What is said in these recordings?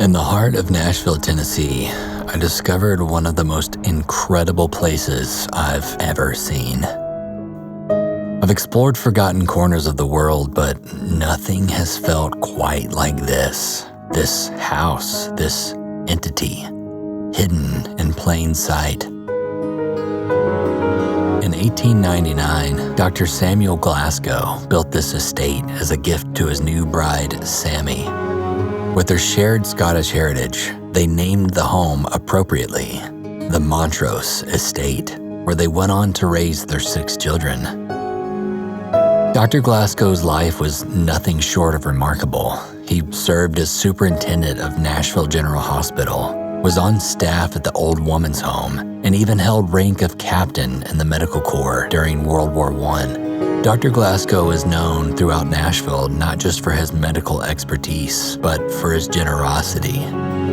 In the heart of Nashville, Tennessee, I discovered one of the most incredible places I've ever seen. I've explored forgotten corners of the world, but nothing has felt quite like this. This house, this entity, hidden in plain sight. In 1899, Dr. Samuel Glasgow built this estate as a gift to his new bride, Sammy. With their shared Scottish heritage, they named the home appropriately the Montrose Estate, where they went on to raise their 6 children. Dr. Glasgow's life was nothing short of remarkable. He served as superintendent of Nashville General Hospital, was on staff at the Old Woman's Home, and even held rank of captain in the medical corps during World War I. Dr. Glasgow is known throughout Nashville not just for his medical expertise, but for his generosity.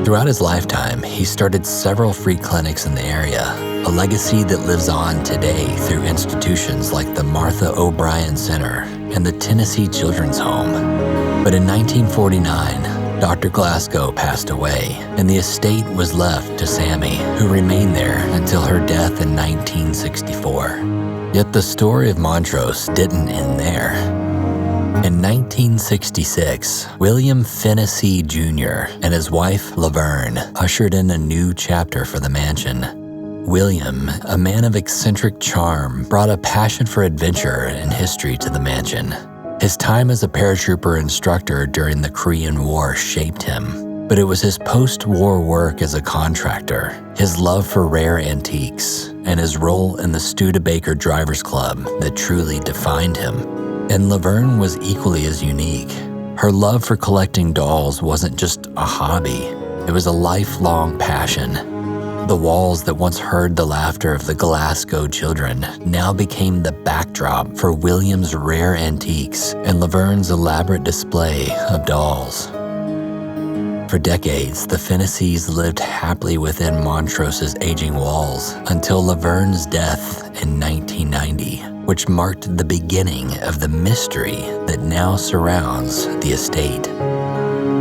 Throughout his lifetime, he started several free clinics in the area, a legacy that lives on today through institutions like the Martha O'Brien Center and the Tennessee Children's Home. But in 1949, Dr. Glasgow passed away, and the estate was left to Sammy, who remained there until her death in 1964. Yet the story of Montrose didn't end there. In 1966, William Fennessey Jr. and his wife Laverne ushered in a new chapter for the mansion. William, a man of eccentric charm, brought a passion for adventure and history to the mansion. His time as a paratrooper instructor during the Korean War shaped him, but it was his post-war work as a contractor, his love for rare antiques, and his role in the Studebaker Drivers Club that truly defined him. And Laverne was equally as unique. Her love for collecting dolls wasn't just a hobby, it was a lifelong passion. The walls that once heard the laughter of the Glasgow children now became the backdrop for William's rare antiques and Laverne's elaborate display of dolls. For decades, the Fennesseys lived happily within Montrose's aging walls until Laverne's death in 1990, which marked the beginning of the mystery that now surrounds the estate.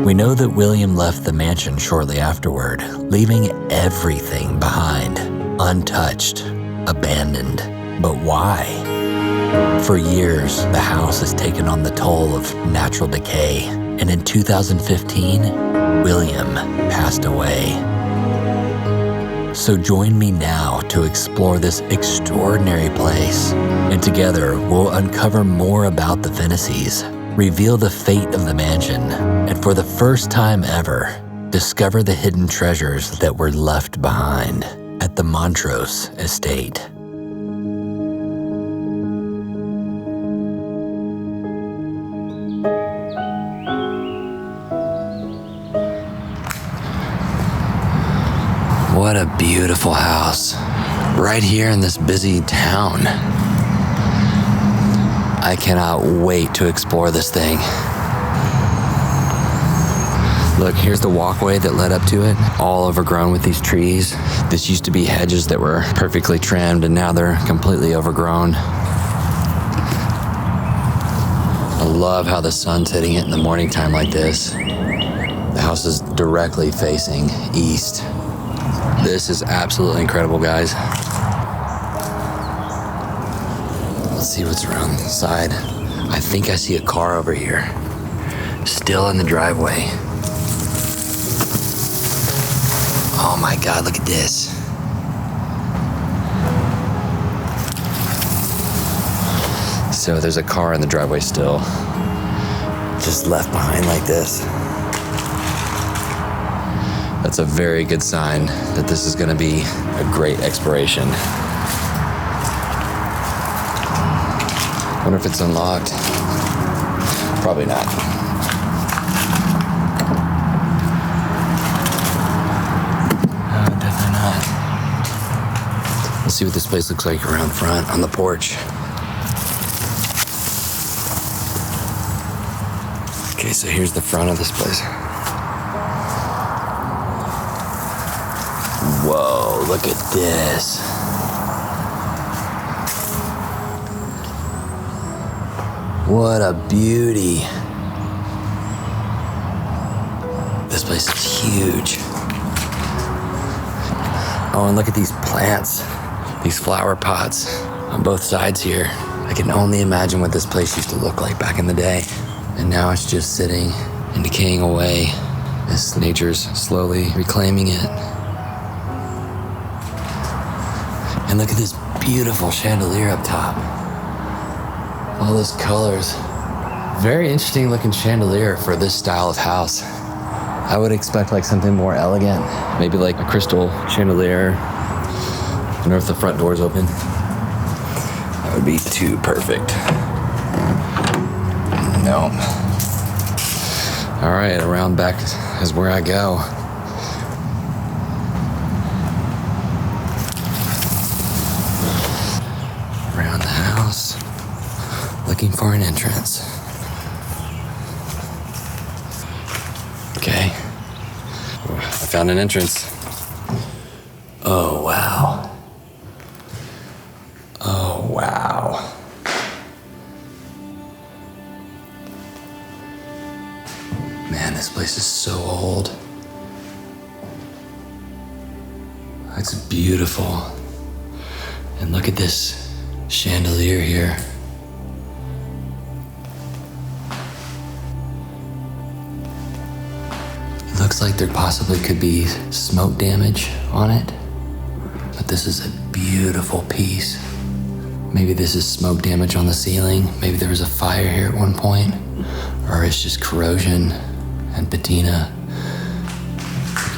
We know that William left the mansion shortly afterward, leaving everything behind, untouched, abandoned. But why? For years, the house has taken on the toll of natural decay, and in 2015, William passed away. So join me now to explore this extraordinary place, and together we'll uncover more about the Fennesseys, reveal the fate of the mansion, and for the first time ever, discover the hidden treasures that were left behind at the Montrose Estate. What a beautiful house, right here in this busy town. I cannot wait to explore this thing. Look, here's the walkway that led up to it, all overgrown with these trees. This used to be hedges that were perfectly trimmed, and now they're completely overgrown. I love how the sun's hitting it in the morning time like this. The house is directly facing east. This is absolutely incredible, guys. Let's see what's around the side. I think I see a car over here, still in the driveway. Oh my God, look at this. So there's a car in the driveway still, just left behind like this. That's a very good sign that this is gonna be a great exploration. Wonder if it's unlocked. Probably not. Definitely not. Let's see what this place looks like around front on the porch. Okay, so here's the front of this place. Whoa, look at this. What a beauty. This place is huge. Oh, and look at these plants, these flower pots on both sides here. I can only imagine what this place used to look like back in the day. And now it's just sitting and decaying away as nature's slowly reclaiming it. And look at this beautiful chandelier up top. All those colors. Very interesting looking chandelier for this style of house. I would expect like something more elegant, maybe like a crystal chandelier. I wonder if the front door's open. That would be too perfect. No. All right, around back is where I go. Around the house, looking for an entrance. Okay, I found an entrance. Oh, wow. Oh, wow. Man, this place is so old. It's beautiful. And look at this chandelier here. It looks like there possibly could be smoke damage on it, but this is a beautiful piece. Maybe this is smoke damage on the ceiling. Maybe there was a fire here at one point, or it's just corrosion and patina.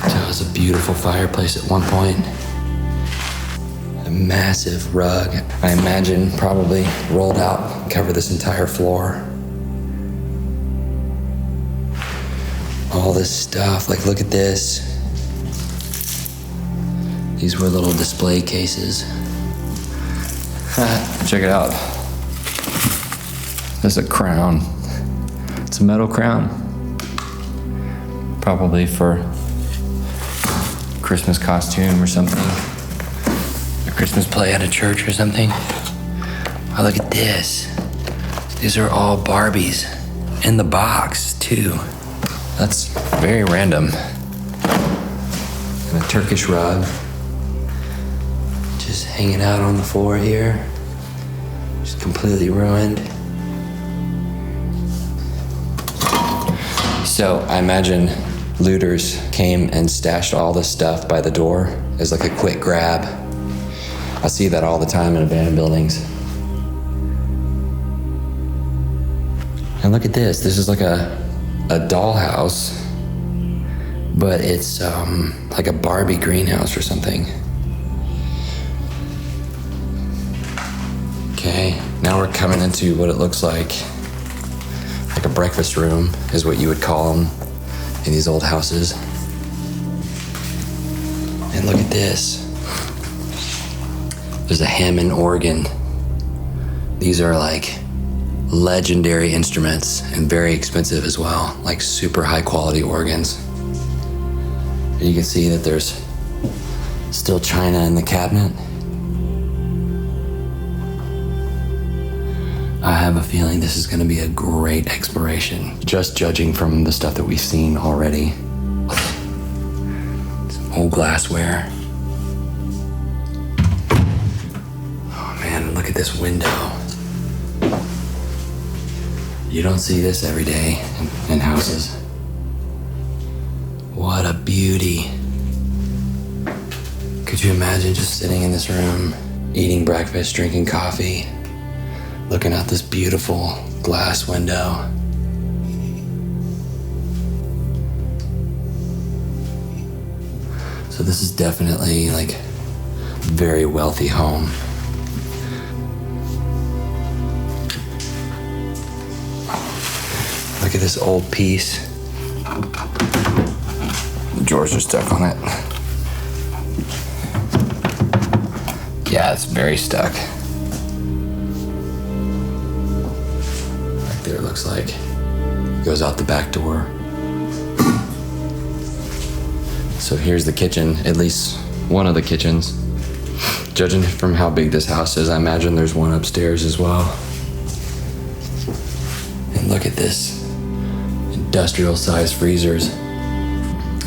So it was a beautiful fireplace at one point. A massive rug, I imagine probably rolled out, covered this entire floor. All this stuff, like look at this. These were little display cases. Check it out. This is a crown. It's a metal crown. Probably for Christmas costume or something. A Christmas play at a church or something. Oh, look at this. These are all Barbies in the box too. That's very random. And a Turkish rug. Just hanging out on the floor here. Just completely ruined. So I imagine looters came and stashed all this stuff by the door as like a quick grab. I see that all the time in abandoned buildings. And look at this. This is like a dollhouse, but it's like a Barbie greenhouse or something. Okay, now we're coming into what it looks like a breakfast room is what you would call them in these old houses. And look at this. There's a Hammond organ. These are like legendary instruments and very expensive as well, like super high quality organs. And you can see that there's still china in the cabinet. I have a feeling this is going to be a great exploration, just judging from the stuff that we've seen already. Some old glassware. Oh man, look at this window. You don't see this every day in houses. What a beauty. Could you imagine just sitting in this room, eating breakfast, drinking coffee, looking out this beautiful glass window? So this is definitely like a very wealthy home. Look at this old piece. The drawers are stuck on it. Yeah, it's very stuck. Right there, it looks like. Goes out the back door. So here's the kitchen, at least one of the kitchens. Judging from how big this house is, I imagine there's one upstairs as well. And look at this industrial-sized freezers.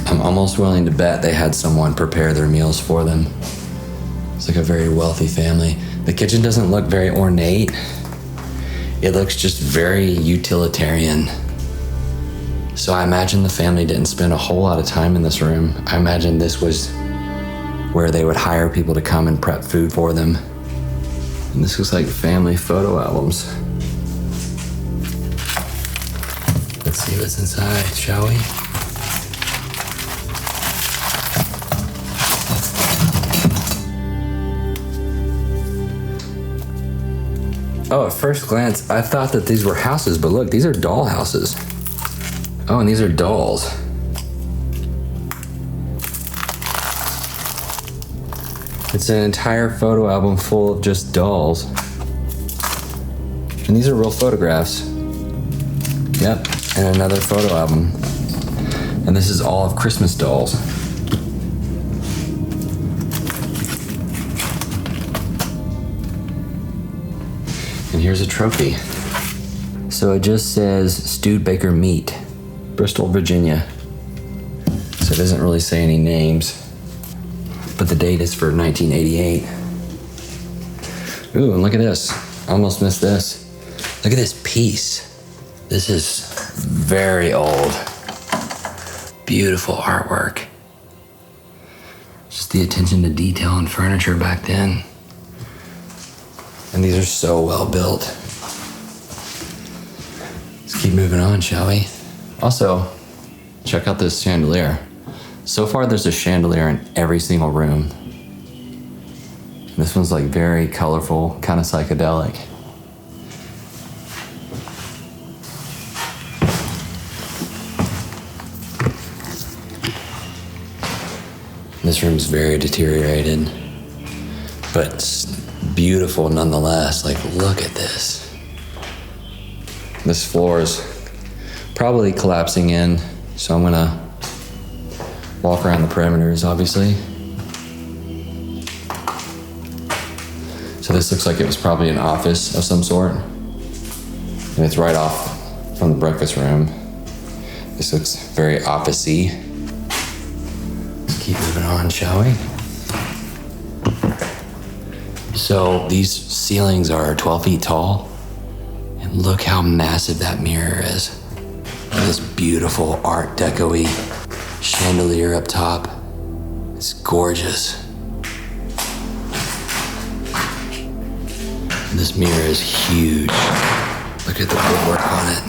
I'm almost willing to bet they had someone prepare their meals for them. It's like a very wealthy family. The kitchen doesn't look very ornate. It looks just very utilitarian. So I imagine the family didn't spend a whole lot of time in this room. I imagine this was where they would hire people to come and prep food for them. And this was like family photo albums. Let's see what's inside, shall we? Oh, at first glance, I thought that these were houses, but look, these are doll houses. Oh, and these are dolls. It's an entire photo album full of just dolls. And these are real photographs. Yep, and another photo album. And this is all of Christmas dolls. And here's a trophy. So it just says stewed baker meat, Bristol, Virginia. So it doesn't really say any names, but the date is for 1988. Ooh, and look at this. I almost missed this. Look at this piece. This is very old. Beautiful artwork. Just the attention to detail and furniture back then. And these are so well built. Let's keep moving on, shall we? Also, check out this chandelier. So far, there's a chandelier in every single room. This one's like very colorful, kind of psychedelic. This room's very deteriorated, but beautiful nonetheless. Like, look at this. This floor is probably collapsing in, so I'm gonna walk around the perimeters, obviously. So this looks like it was probably an office of some sort, and it's right off from the breakfast room. This looks very office-y. Let's keep moving on, shall we? So these ceilings are 12 feet tall, and look how massive that mirror is. This beautiful Art Deco-y chandelier up top. It's gorgeous. And this mirror is huge. Look at the woodwork on it.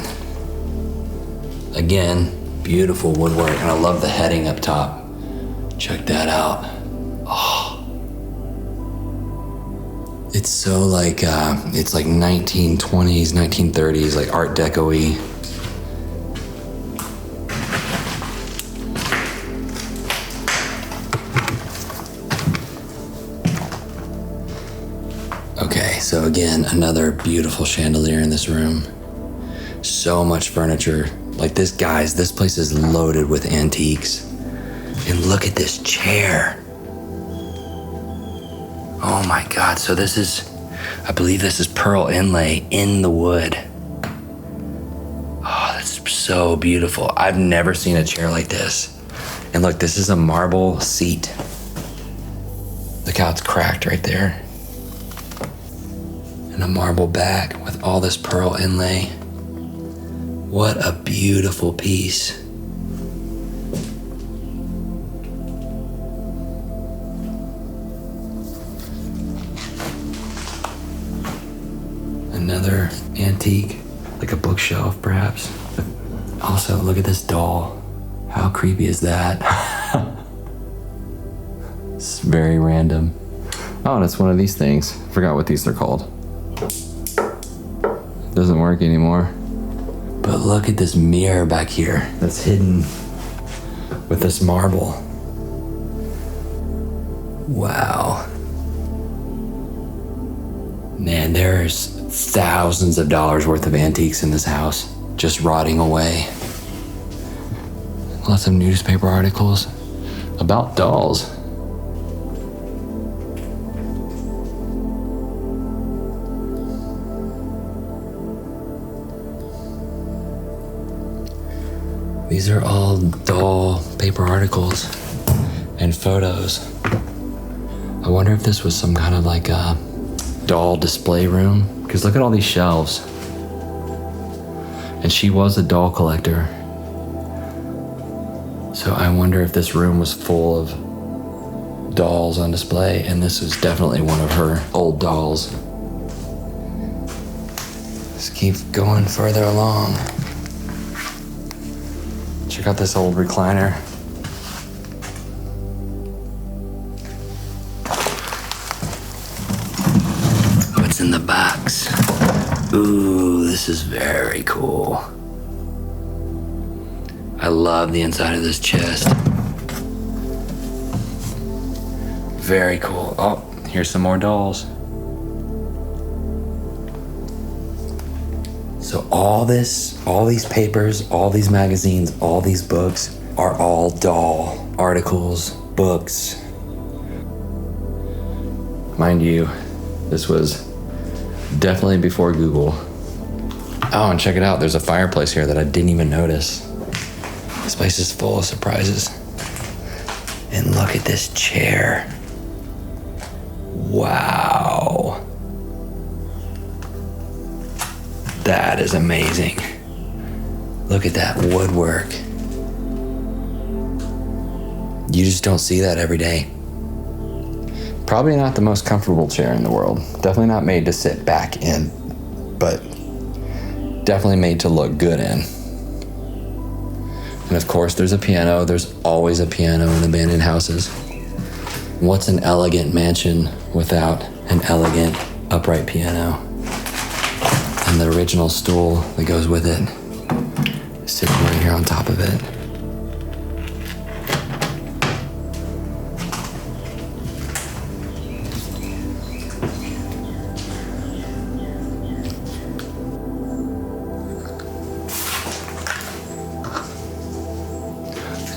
Again, beautiful woodwork, and I love the heading up top. Check that out. Oh. It's so like, it's like 1920s, 1930s, like Art Deco-y. Okay, so again, another beautiful chandelier in this room. So much furniture. Like this place is loaded with antiques. And look at this chair. Oh my God, so this is, I believe this is pearl inlay in the wood. Oh, that's so beautiful. I've never seen a chair like this. And look, this is a marble seat. Look how it's cracked right there. And a marble back with all this pearl inlay. What a beautiful piece. Another antique, like a bookshelf perhaps. But also, look at this doll. How creepy is that? It's very random. Oh, and it's one of these things. Forgot what these are called. Doesn't work anymore. But look at this mirror back here that's hidden with this marble. Wow. Man, there's thousands of dollars worth of antiques in this house, just rotting away. Lots of newspaper articles about dolls. These are all doll paper articles and photos. I wonder if this was some kind of like a doll display room, because look at all these shelves. And she was a doll collector. So I wonder if this room was full of dolls on display, and this was definitely one of her old dolls. Let's keep going further along. Check out this old recliner. What's in the box? Ooh, this is very cool. I love the inside of this chest. Very cool. Oh, here's some more dolls. So all these papers, all these magazines, all these books are all doll articles, books. Mind you, this was definitely before Google. Oh, and check it out. There's a fireplace here that I didn't even notice. This place is full of surprises. And look at this chair. Wow. That is amazing. Look at that woodwork. You just don't see that every day. Probably not the most comfortable chair in the world. Definitely not made to sit back in, but definitely made to look good in. And of course, there's a piano. There's always a piano in abandoned houses. What's an elegant mansion without an elegant upright piano? And the original stool that goes with it is sitting right here on top of it.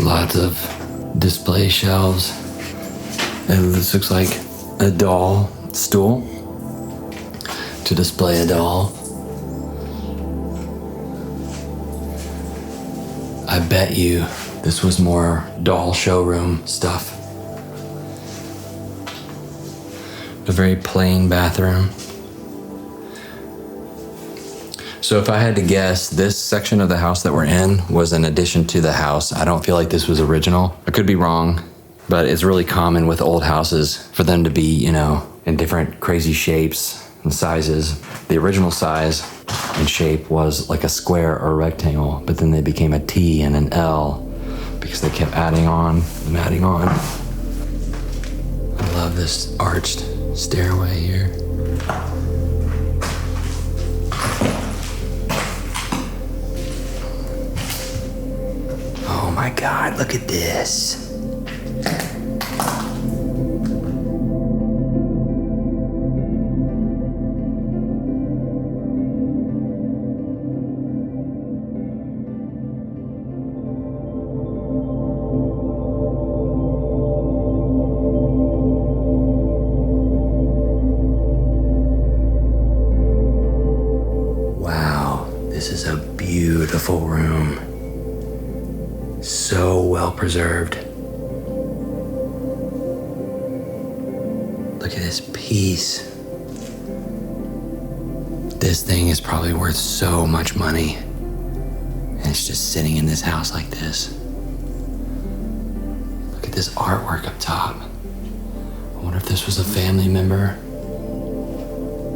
Lots of display shelves. And this looks like a doll stool to display a doll. I bet you this was more doll showroom stuff. A very plain bathroom. So if I had to guess, this section of the house that we're in was an addition to the house. I don't feel like this was original. I could be wrong, but it's really common with old houses for them to be, you know, in different crazy shapes and sizes. The original size and shape was like a square or a rectangle, but then they became a T and an L because they kept adding on and adding on. I love this arched stairway here. Oh my God, look at this. This is a beautiful room. So well preserved. Look at this piece. This thing is probably worth so much money. And it's just sitting in this house like this. Look at this artwork up top. I wonder if this was a family member.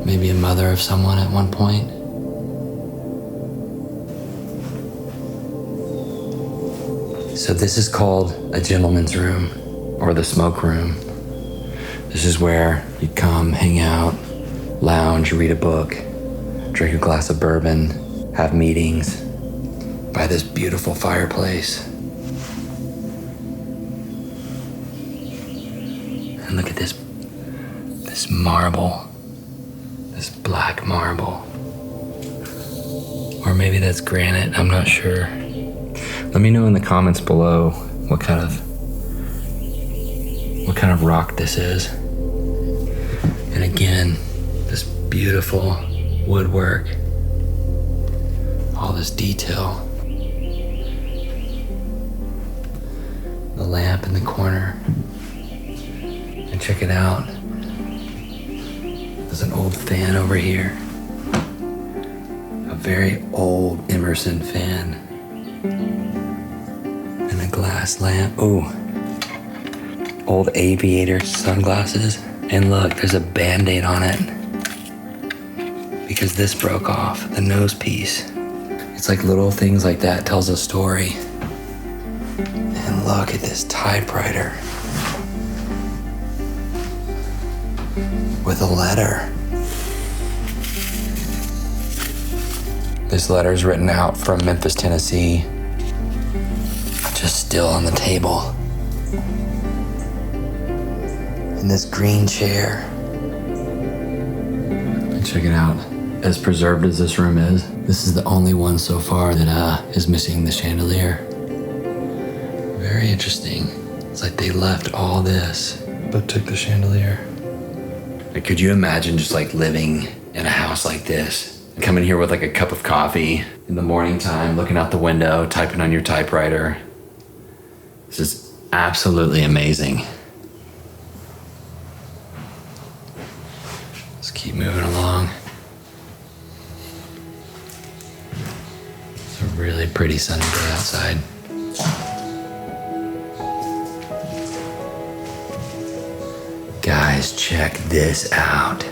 Maybe a mother of someone at one point. So this is called a gentleman's room, or the smoke room. This is where you'd come, hang out, lounge, read a book, drink a glass of bourbon, have meetings by this beautiful fireplace. And look at this marble, this black marble. Or maybe that's granite, I'm not sure. Let me know in the comments below what kind of rock this is. And again, this beautiful woodwork, all this detail. lamp in the corner. And check it out. There's an old fan over here. A very old Emerson fan. And a glass lamp. Ooh. Old aviator sunglasses. And look, there's a Band-Aid on it. Because this broke off, the nose piece. It's like little things like that tells a story. And look at this typewriter. With a letter. This letter is written out from Memphis, Tennessee. Just still on the table. In this green chair. And check it out. As preserved as this room is, this is the only one so far that is missing the chandelier. Very interesting. It's like they left all this, but took the chandelier. Like, could you imagine just like living in a house like this? Coming here with like a cup of coffee in the morning time, looking out the window, typing on your typewriter. This is absolutely amazing. Let's keep moving along. It's a really pretty sunny day outside. Guys, check this out.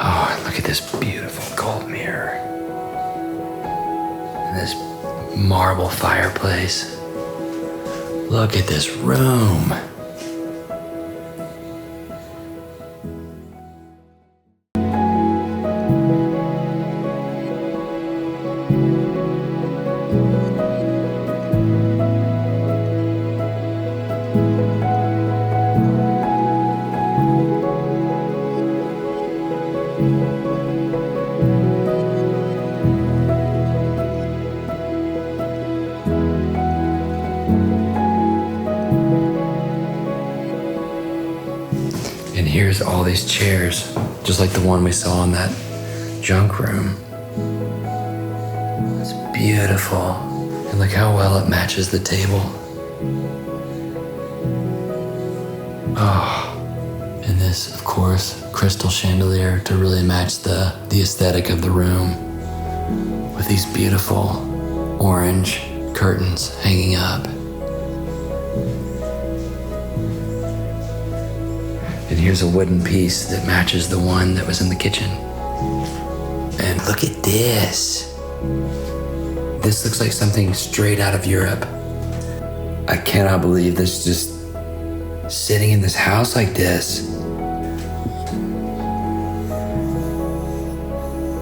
Oh, look at this beautiful gold mirror. And this marble fireplace. Look at this room. And here's all these chairs, just like the one we saw in that junk room. It's beautiful. And look how well it matches the table. Oh, and this, of course, crystal chandelier to really match the aesthetic of the room with these beautiful orange curtains hanging up. And here's a wooden piece that matches the one that was in the kitchen. And look at this. This looks like something straight out of Europe. I cannot believe this just sitting in this house like this.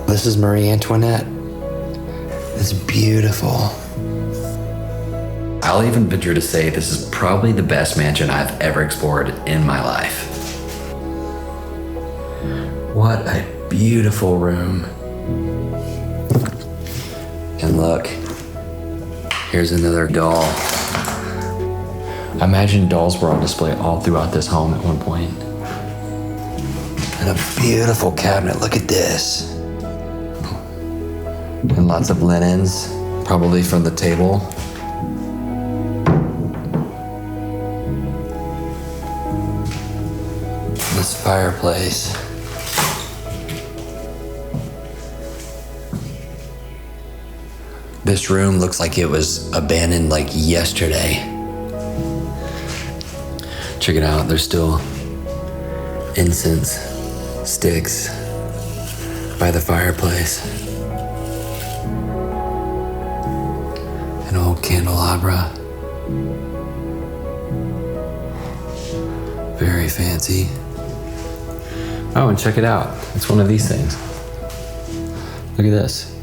This is Marie Antoinette. It's beautiful. I'll even venture to say this is probably the best mansion I've ever explored in my life. What a beautiful room. And look, here's another doll. I imagine dolls were on display all throughout this home at one point. And a beautiful cabinet, look at this. And lots of linens, probably from the table. This fireplace. This room looks like it was abandoned like yesterday. Check it out, there's still incense sticks by the fireplace. An old candelabra. Very fancy. Oh, and check it out. It's one of these things. Look at this.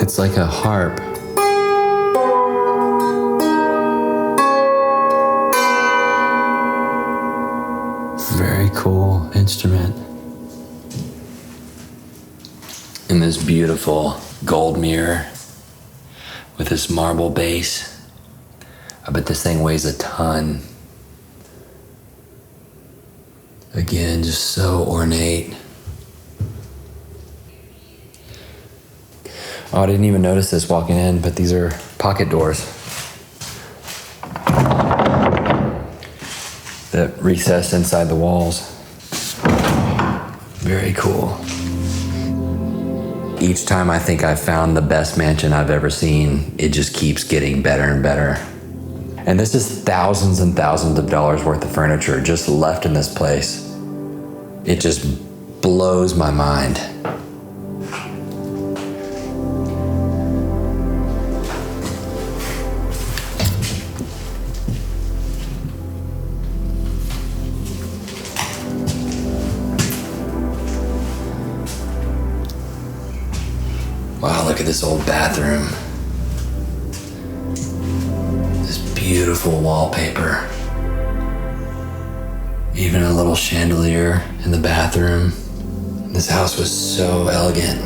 It's like a harp. Very cool instrument. And this beautiful gold mirror with this marble base. I bet this thing weighs a ton. Again, just so ornate. Oh, I didn't even notice this walking in, but these are pocket doors that recess inside the walls. Very cool. Each time I think I've found the best mansion I've ever seen, it just keeps getting better and better. And this is thousands and thousands of dollars worth of furniture just left in this place. It just blows my mind. Wow, look at this old bathroom. This beautiful wallpaper. Even a little chandelier in the bathroom. This house was so elegant.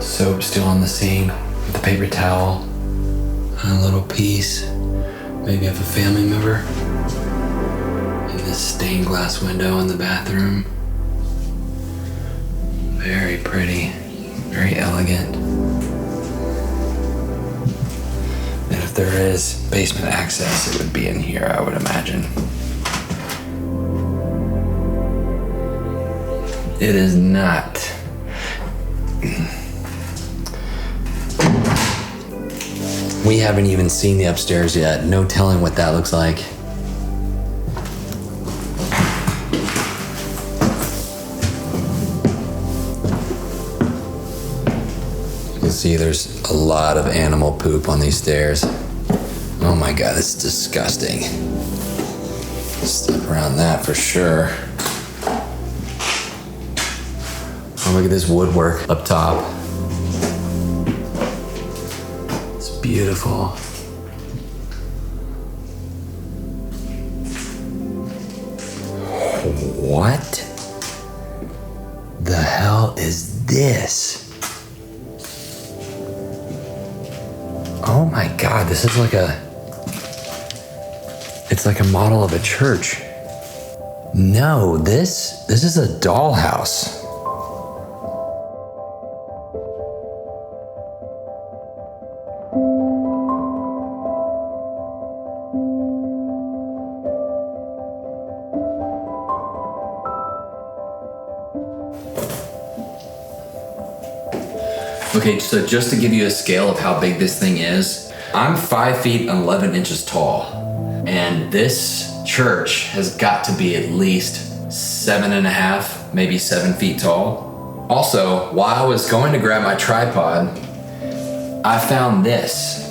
Soap still on the sink with a paper towel. And a little piece, maybe of a family member. And this stained glass window in the bathroom. Very pretty. Very elegant. And if there is basement access, it would be in here, I would imagine. It is not. We haven't even seen the upstairs yet. No telling what that looks like. See, there's a lot of animal poop on these stairs. Oh my God, this is disgusting. Step around that for sure. Oh, look at this woodwork up top. It's beautiful. What the hell is this? Oh my God, this is it's like a model of a church. No, this is a dollhouse. Okay, so just to give you a scale of how big this thing is, I'm 5 feet and 11 inches tall. And this church has got to be at least 7.5, maybe 7 feet tall. Also, while I was going to grab my tripod, I found this.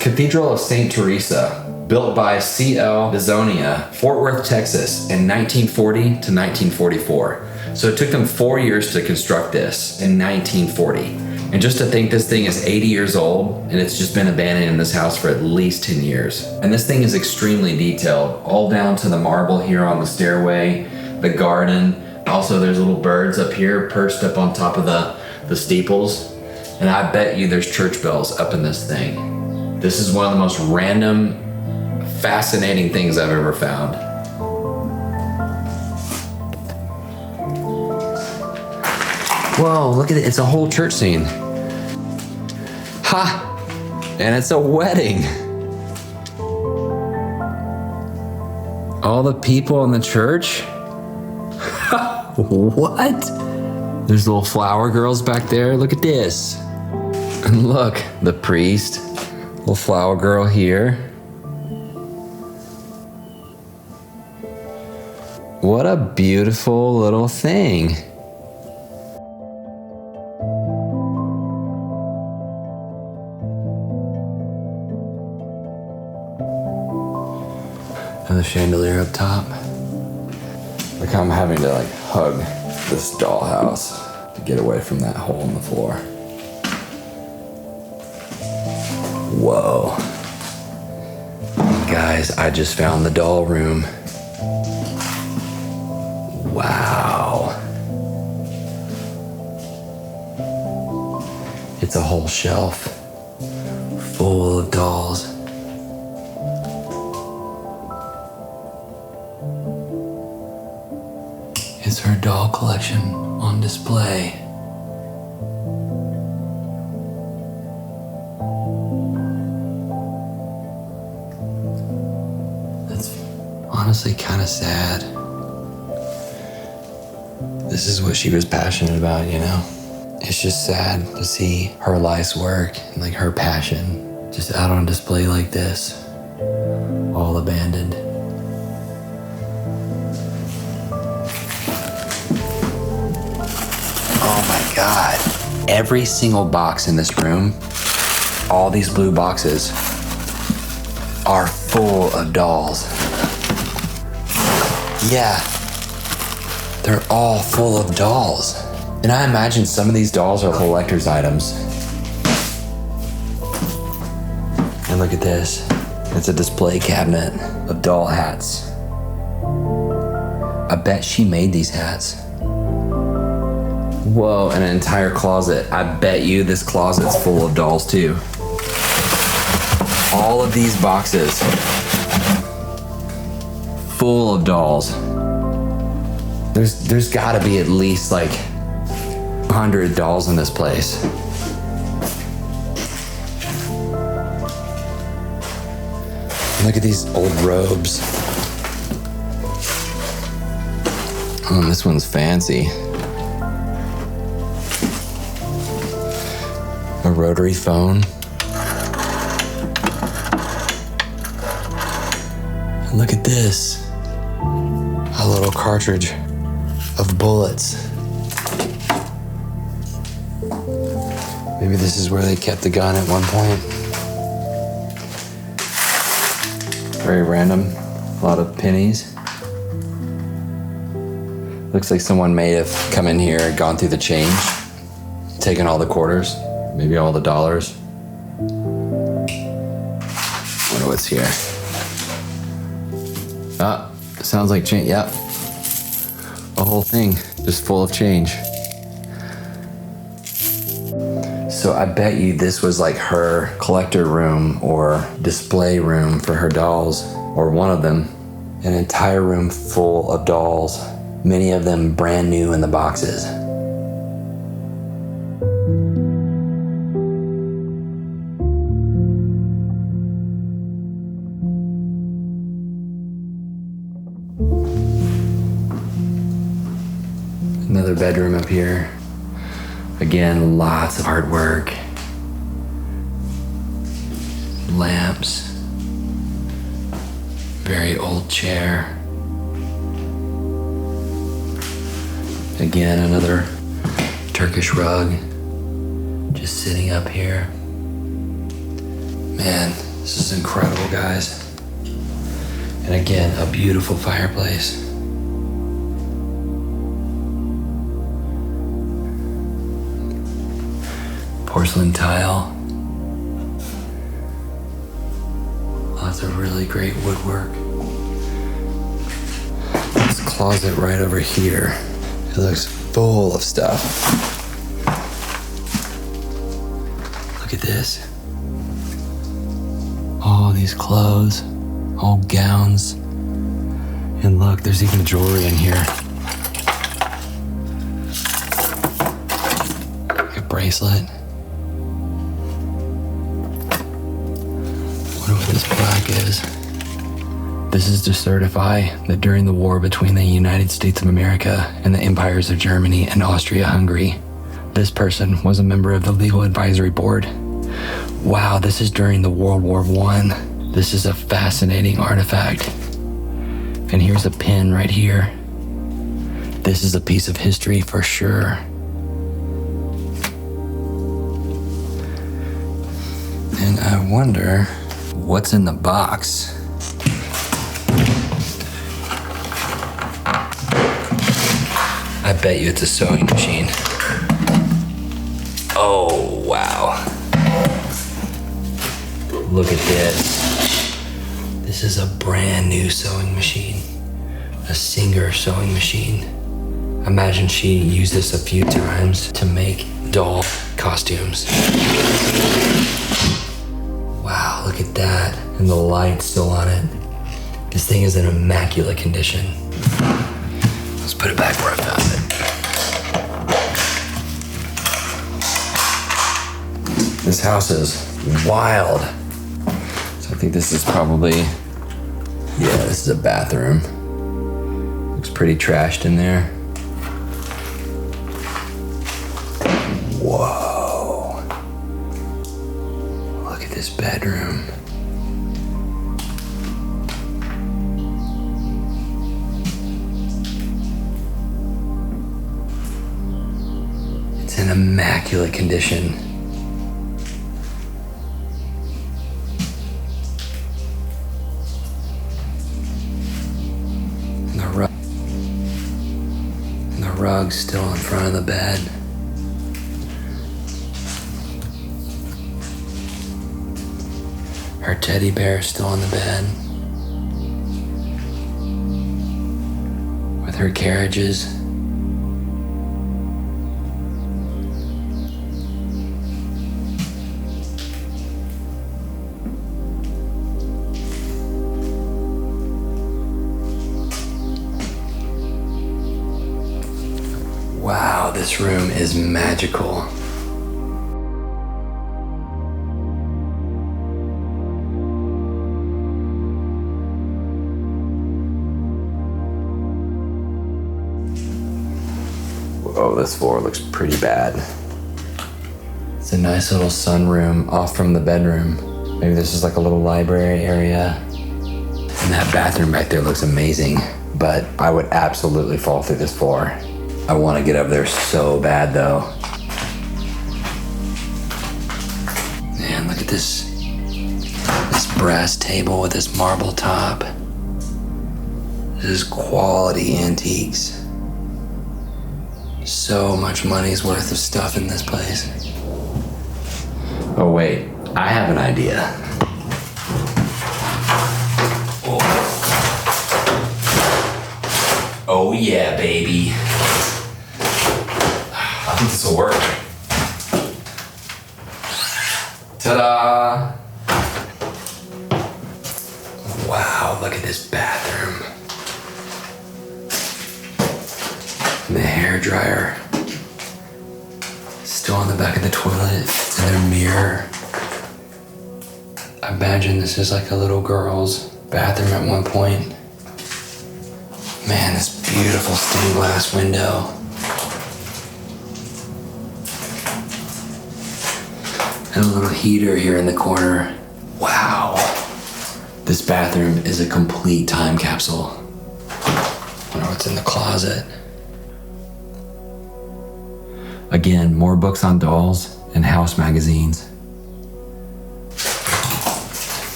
Cathedral of St. Teresa, built by C.L. Bizonia, Fort Worth, Texas, in 1940 to 1944. So it took them 4 years to construct this in 1940. And just to think this thing is 80 years old and it's just been abandoned in this house for at least 10 years. And this thing is extremely detailed, all down to the marble here on the stairway, the garden. Also, there's little birds up here perched up on top of the steeples. And I bet you there's church bells up in this thing. This is one of the most random, fascinating things I've ever found. Whoa, look at it, it's a whole church scene. Ha! And it's a wedding. All the people in the church? What? There's little flower girls back there, look at this. And look, the priest, little flower girl here. What a beautiful little thing. And the chandelier up top. Like I'm having to hug this dollhouse to get away from that hole in the floor. Whoa. Guys, I just found the doll room. Wow. It's a whole shelf full of dolls. It's her doll collection on display. honestly kind of sad. This is what she was passionate about, you know? It's just sad to see her life's work and like her passion just out on display like this, all abandoned. Oh my God. Every single box in this room, all these blue boxes, are full of dolls. Yeah, they're all full of dolls. And I imagine some of these dolls are collector's items. And look at this. It's a display cabinet of doll hats. I bet she made these hats. Whoa, and an entire closet. I bet you this closet's full of dolls too. All of these boxes full of dolls. There's gotta be at least like 100 dolls in this place. Look at these old robes. Oh, this one's fancy. A rotary phone. And look at this. A little cartridge of bullets. Maybe this is where they kept the gun at one point. Very random. A lot of pennies. Looks like someone may have come in here, gone through the change, taken all the quarters, maybe all the dollars. Wonder what's here. Ah, sounds like change. Yep. A whole thing just full of change. So I bet you this was like her collector room or display room for her dolls, or one of them. An entire room full of dolls, many of them brand new in the boxes. Another bedroom up here. Again, lots of hard work. Lamps. Very old chair. Again, another Turkish rug. Just sitting up here. Man, this is incredible, guys. And again, a beautiful fireplace. Porcelain tile. Lots of really great woodwork. This closet right over here, it looks full of stuff. Look at this. All these clothes, old gowns. And look, there's even jewelry in here. Like a bracelet. What this plaque is. This is to certify that during the war between the United States of America and the empires of Germany and Austria-Hungary, this person was a member of the Legal Advisory Board. Wow, this is during the World War I. This is a fascinating artifact. And here's a pin right here. This is a piece of history for sure. And I wonder what's in the box. I bet you it's a sewing machine. Oh, wow. Look at this. This is a brand new sewing machine. A Singer sewing machine. Imagine she used this a few times to make doll costumes. Wow, look at that. And the light's still on it. This thing is in immaculate condition. Let's put it back where I found it. This house is wild. So I think this is probably Yeah, this is a bathroom. Looks pretty trashed in there. Whoa. Look at this bedroom. It's in immaculate condition. The rug's still in front of the bed. Her teddy bear is still on the bed. With her carriages. Wow, this room is magical. Whoa, this floor looks pretty bad. It's a nice little sunroom off from the bedroom. Maybe this is like a little library area. And that bathroom back there looks amazing, but I would absolutely fall through this floor. I want to get up there so bad though. Man, look at this brass table with this marble top. This is quality antiques. So much money's worth of stuff in this place. Oh wait, I have an idea. Oh yeah, baby. I think this will work. Ta-da! Wow, look at this bathroom. And the hair dryer. Still on the back of the toilet. It's in their mirror. I imagine this is like a little girl's bathroom at one point. Man, this beautiful stained glass window. And a little heater here in the corner. Wow. This bathroom is a complete time capsule. I wonder what's in the closet. Again, more books on dolls and house magazines.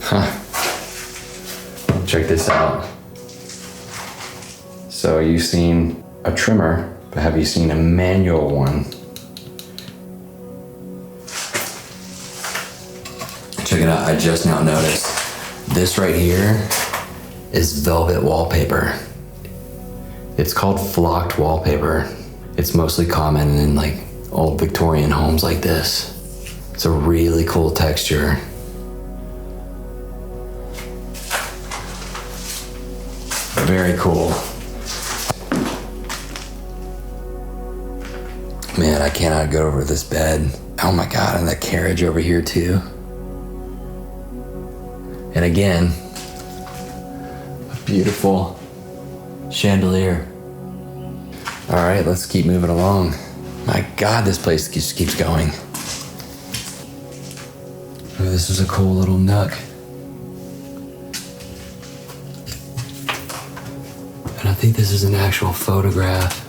Huh. Check this out. So you've seen a trimmer, but have you seen a manual one? Check it out, I just now noticed. This right here is velvet wallpaper. It's called flocked wallpaper. It's mostly common in like old Victorian homes like this. It's a really cool texture. Very cool. Man, I cannot get over this bed. Oh my God, and that carriage over here too. And again, a beautiful chandelier. All right, let's keep moving along. My God, this place just keeps going. Oh, this is a cool little nook. And I think this is an actual photograph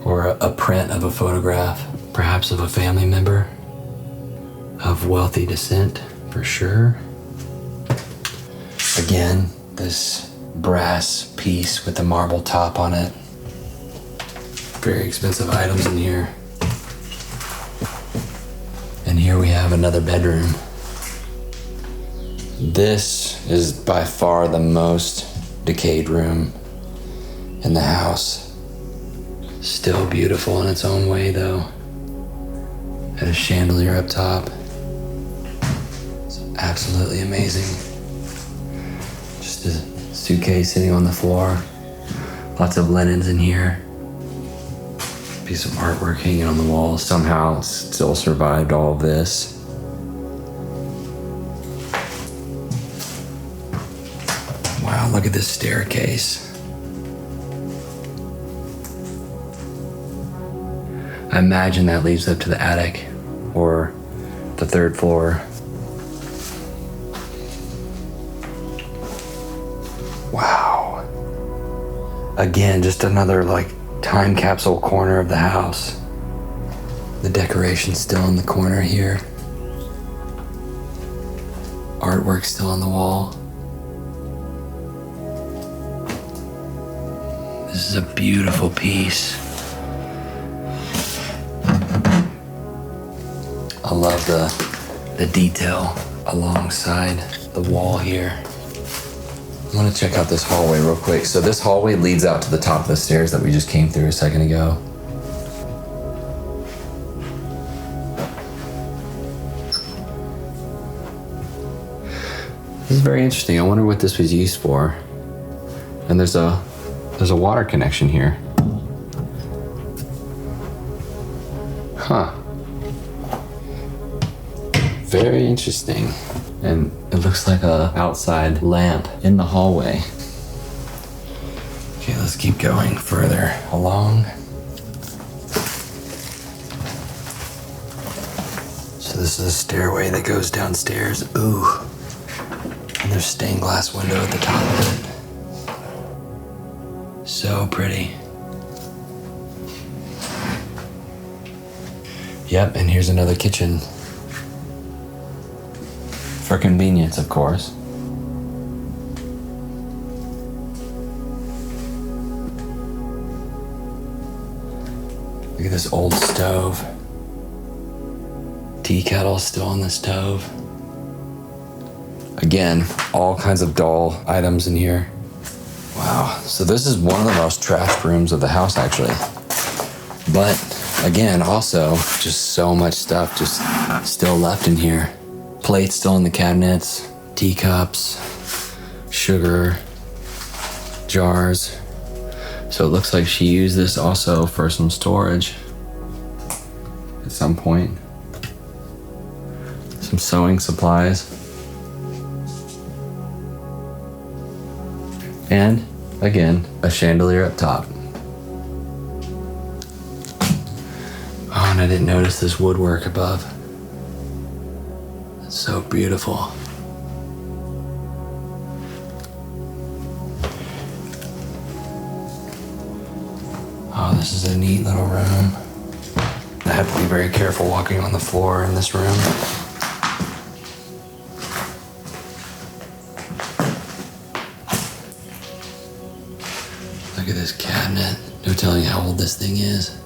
or a print of a photograph, perhaps of a family member of wealthy descent, for sure. Again, this brass piece with the marble top on it. Very expensive items in here. And here we have another bedroom. This is by far the most decayed room in the house. Still beautiful in its own way though. And a chandelier up top. It's absolutely amazing. Just a suitcase sitting on the floor. Lots of linens in here. Piece of artwork hanging on the wall. Somehow still survived all of this. Look at this staircase. I imagine that leads up to the attic or the third floor. Wow. Again, just another like time capsule corner of the house. The decoration's still in the corner here. Artwork still on the wall. This is a beautiful piece. I love the detail alongside the wall here. I want to check out this hallway real quick. So this hallway leads out to the top of the stairs that we just came through a second ago. This is very interesting. I wonder what this was used for. And there's a water connection here. Huh. Very interesting. And it looks like a outside lamp in the hallway. Okay, let's keep going further along. So this is a stairway that goes downstairs. Ooh. And there's stained glass window at the top of it. So pretty. Yep, and here's another kitchen. For convenience, of course. Look at this old stove. Tea kettle still on the stove. Again, all kinds of doll items in here. Wow, so this is one of the most trashed rooms of the house, actually. But again, also just so much stuff just still left in here. Plates still in the cabinets, teacups, sugar, jars. So it looks like she used this also for some storage at some point. Some sewing supplies. And again, a chandelier up top. Oh, and I didn't notice this woodwork above. It's so beautiful. Oh, this is a neat little room. I have to be very careful walking on the floor in this room. Look at this cabinet. No telling how old this thing is.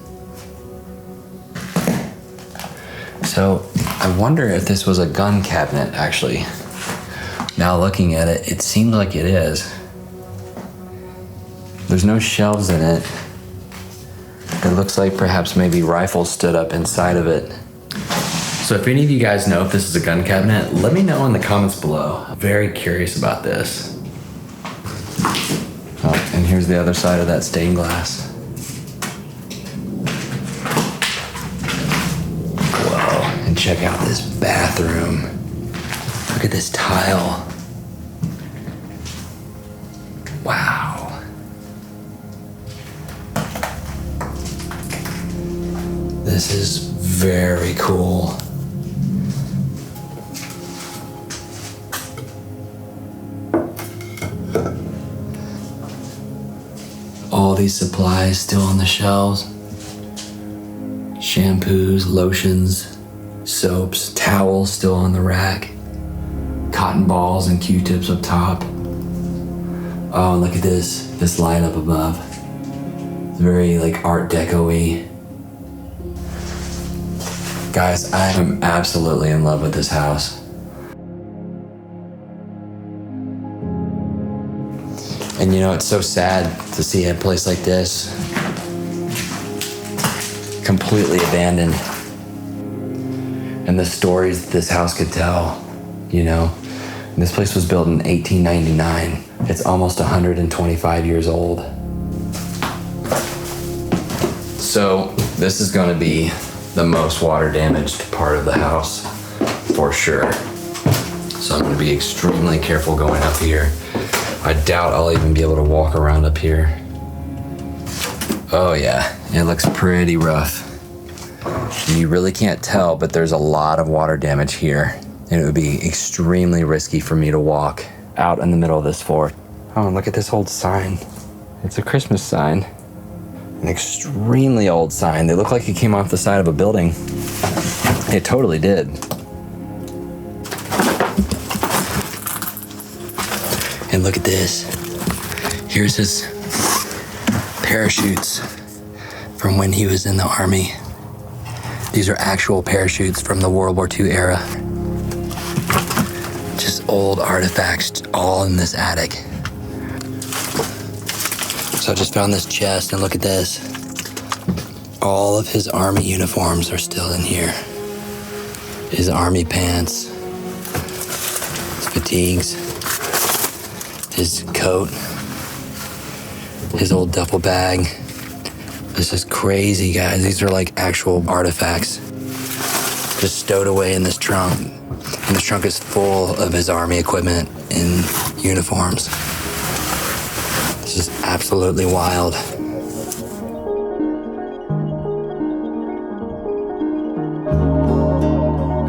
So I wonder if this was a gun cabinet, actually. Now looking at it, it seems like it is. There's no shelves in it. It looks like perhaps maybe rifles stood up inside of it. So if any of you guys know if this is a gun cabinet, let me know in the comments below. I'm very curious about this. Oh, and here's the other side of that stained glass. Whoa, and check out this bathroom. Look at this tile. Wow. This is very cool. All these supplies still on the shelves. Shampoos, lotions, soaps, towels still on the rack. Cotton balls and Q-tips up top. Oh, and look at this light up above. It's very like Art Deco-y. Guys, I am absolutely in love with this house. And you know, it's so sad to see a place like this completely abandoned. And the stories that this house could tell, you know. And this place was built in 1899. It's almost 125 years old. So this is gonna be the most water damaged part of the house for sure. So I'm gonna be extremely careful going up here. I doubt I'll even be able to walk around up here. Oh yeah, it looks pretty rough. And you really can't tell, but there's a lot of water damage here. And it would be extremely risky for me to walk out in the middle of this forest. Oh, and look at this old sign. It's a Christmas sign. An extremely old sign. They look like it came off the side of a building. It totally did. And look at this. Here's his parachutes from when he was in the army. These are actual parachutes from the World War II era. Just old artifacts all in this attic. So I just found this chest, and look at this. All of his army uniforms are still in here. His army pants, his fatigues, his coat, his old duffel bag. This is crazy, guys. These are like actual artifacts just stowed away in this trunk. And this trunk is full of his army equipment and uniforms. This is absolutely wild.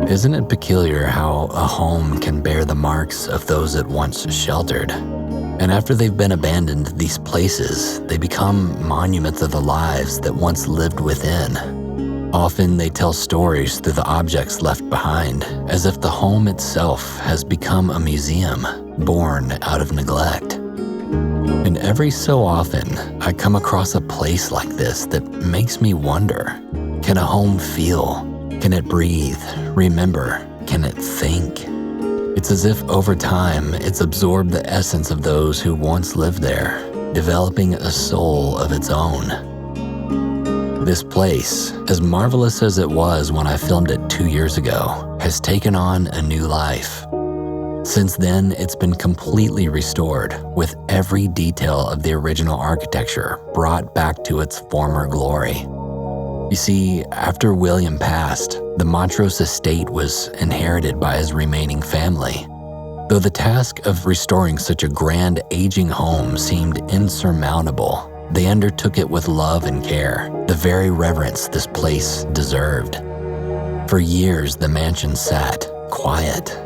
Isn't it peculiar how a home can bear the marks of those it once sheltered? And after they've been abandoned, these places, they become monuments of the lives that once lived within. Often they tell stories through the objects left behind, as if the home itself has become a museum, born out of neglect. And every so often, I come across a place like this that makes me wonder, can a home feel? Can it breathe, remember, can it think? It's as if over time, it's absorbed the essence of those who once lived there, developing a soul of its own. This place, as marvelous as it was when I filmed it 2 years ago, has taken on a new life. Since then, it's been completely restored, with every detail of the original architecture brought back to its former glory. You see, after William passed, the Montrose Estate was inherited by his remaining family. Though the task of restoring such a grand aging home seemed insurmountable, they undertook it with love and care, the very reverence this place deserved. For years, the mansion sat, quiet,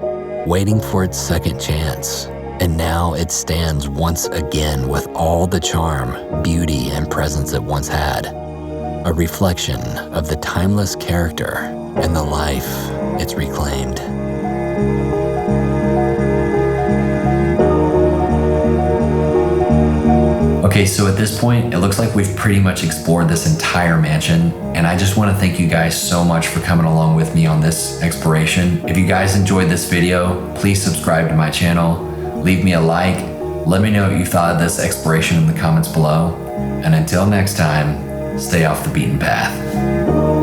waiting for its second chance, and now it stands once again with all the charm, beauty, and presence it once had. A reflection of the timeless character and the life it's reclaimed. Okay, so at this point, it looks like we've pretty much explored this entire mansion, and I just want to thank you guys so much for coming along with me on this exploration. If you guys enjoyed this video, please subscribe to my channel, leave me a like, let me know what you thought of this exploration in the comments below, and until next time, stay off the beaten path.